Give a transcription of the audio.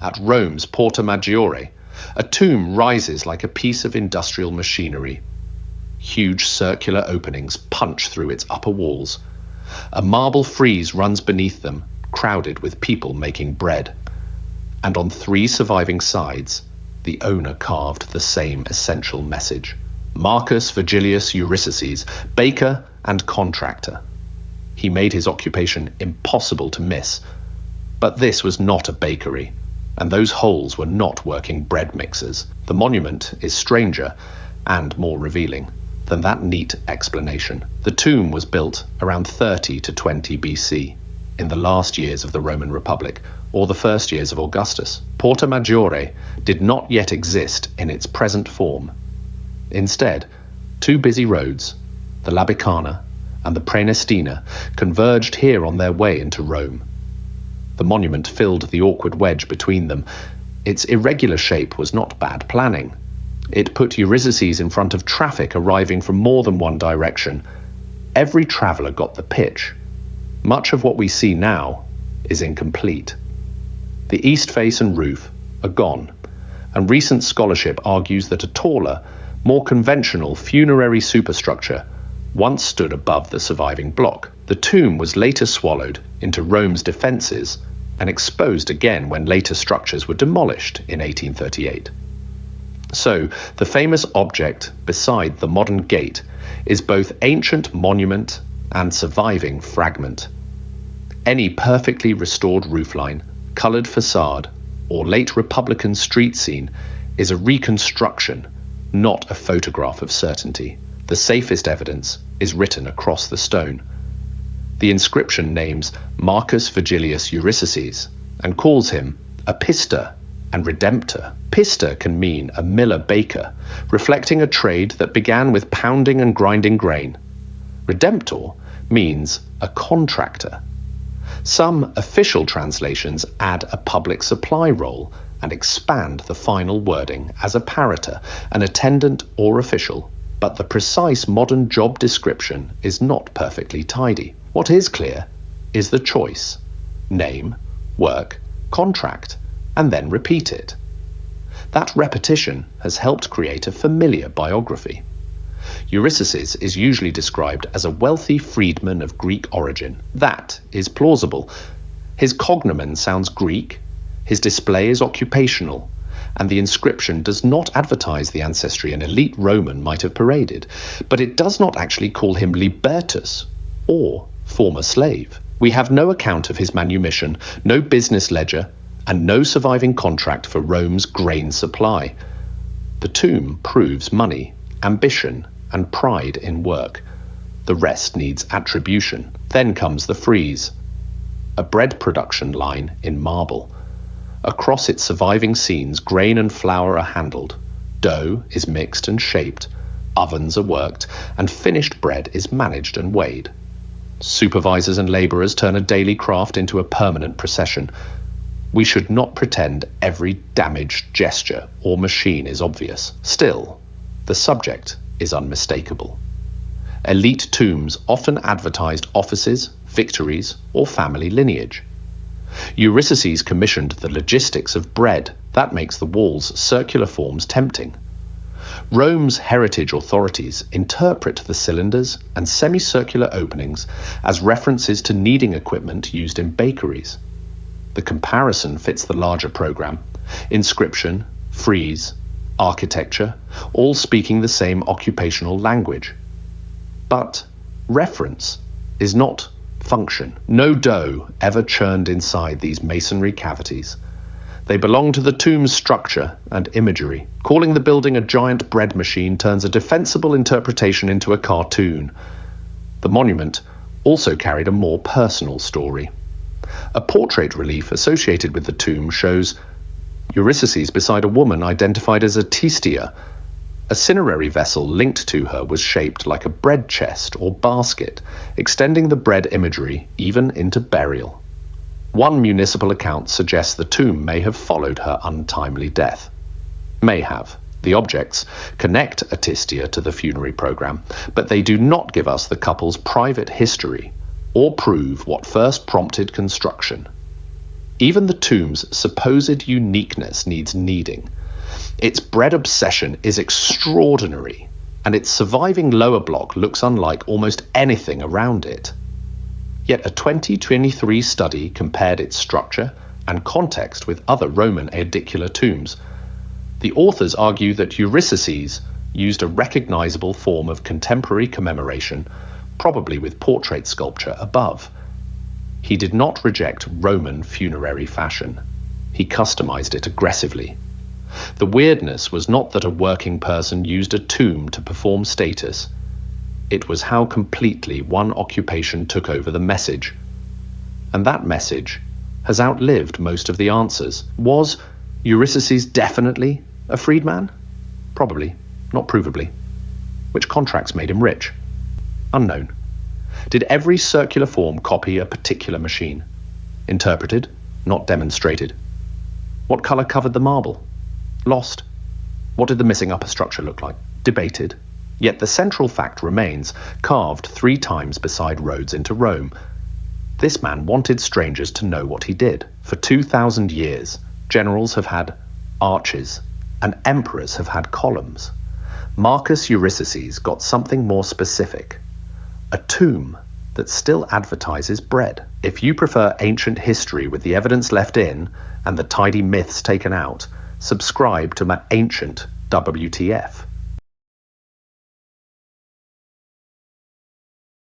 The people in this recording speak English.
At Rome's Porta Maggiore, a tomb rises like a piece of industrial machinery. Huge circular openings punch through its upper walls. A marble frieze runs beneath them, crowded with people making bread. And on 3 surviving sides, the owner carved the same essential message. Marcus Vigilius Eurysaces, baker and contractor. He made his occupation impossible to miss. But this was not a bakery, and those holes were not working bread mixers. The monument is stranger and more revealing than that neat explanation. The tomb was built around 30 to 20 BC, in the last years of the Roman Republic, or the first years of Augustus. Porta Maggiore did not yet exist in its present form. Instead, 2 busy roads, the Labicana and the Praenestina, converged here on their way into Rome. The monument filled the awkward wedge between them. Its irregular shape was not bad planning. It put Eurysaces in front of traffic arriving from more than one direction. Every traveller got the pitch. Much of what we see now is incomplete. The east face and roof are gone, and recent scholarship argues that a taller, more conventional funerary superstructure once stood above the surviving block. The tomb was later swallowed into Rome's defences and exposed again when later structures were demolished in 1838. So, the famous object beside the modern gate is both ancient monument and surviving fragment. Any perfectly restored roofline, coloured facade, or late Republican street scene is a reconstruction, not a photograph of certainty. The safest evidence is written across the stone. The inscription names Marcus Vigilius Eurysaces and calls him a pister and redemptor. Pister can mean a miller-baker, reflecting a trade that began with pounding and grinding grain. Redemptor means a contractor. Some official translations add a public supply role and expand the final wording as a parator, an attendant or official, but the precise modern job description is not perfectly tidy. What is clear is the choice: name, work, contract, and then repeat it. That repetition has helped create a familiar biography. Eurysaces is usually described as a wealthy freedman of Greek origin. That is plausible. His cognomen sounds Greek, his display is occupational, and the inscription does not advertise the ancestry an elite Roman might have paraded, but it does not actually call him libertus or former slave. We have no account of his manumission, no business ledger, and no surviving contract for Rome's grain supply. The tomb proves money, ambition, and pride in work. The rest needs attribution. Then comes the frieze, a bread production line in marble. Across its surviving scenes, grain and flour are handled. Dough is mixed and shaped. Ovens are worked, and finished bread is managed and weighed. Supervisors and labourers turn a daily craft into a permanent procession. We should not pretend every damaged gesture or machine is obvious. Still, the subject is unmistakable. Elite tombs often advertised offices, victories, or family lineage. Eurysaces commissioned the logistics of bread. That makes the wall's circular forms tempting. Rome's heritage authorities interpret the cylinders and semicircular openings as references to kneading equipment used in bakeries. The comparison fits the larger program: inscription, frieze, architecture, all speaking the same occupational language. But reference is not function. No dough ever churned inside these masonry cavities. They belong to the tomb's structure and imagery. Calling the building a giant bread machine turns a defensible interpretation into a cartoon. The monument also carried a more personal story. A portrait relief associated with the tomb shows Eurysaces beside a woman identified as Atistia. A cinerary vessel linked to her was shaped like a bread chest or basket, extending the bread imagery even into burial. One municipal account suggests the tomb may have followed her untimely death. May have. The objects connect Atistia to the funerary program, but they do not give us the couple's private history or prove what first prompted construction. Even the tomb's supposed uniqueness needs kneading. Its bread obsession is extraordinary, and its surviving lower block looks unlike almost anything around it. Yet a 2023 study compared its structure and context with other Roman aedicular tombs. The authors argue that Eurysaces used a recognizable form of contemporary commemoration, probably with portrait sculpture above. He did not reject Roman funerary fashion. He customized it aggressively. The weirdness was not that a working person used a tomb to perform status. It was how completely one occupation took over the message. And that message has outlived most of the answers. Was Eurysaces definitely a freedman? Probably, not provably. Which contracts made him rich? Unknown. Did every circular form copy a particular machine? Interpreted, not demonstrated. What color covered the marble? Lost. What did the missing upper structure look like? Debated. Yet the central fact remains, carved 3 times beside roads into Rome. This man wanted strangers to know what he did. For 2,000 years, generals have had arches, and emperors have had columns. Marcus Eurysaces got something more specific. A tomb that still advertises bread. If you prefer ancient history with the evidence left in and the tidy myths taken out, subscribe to my ancient WTF.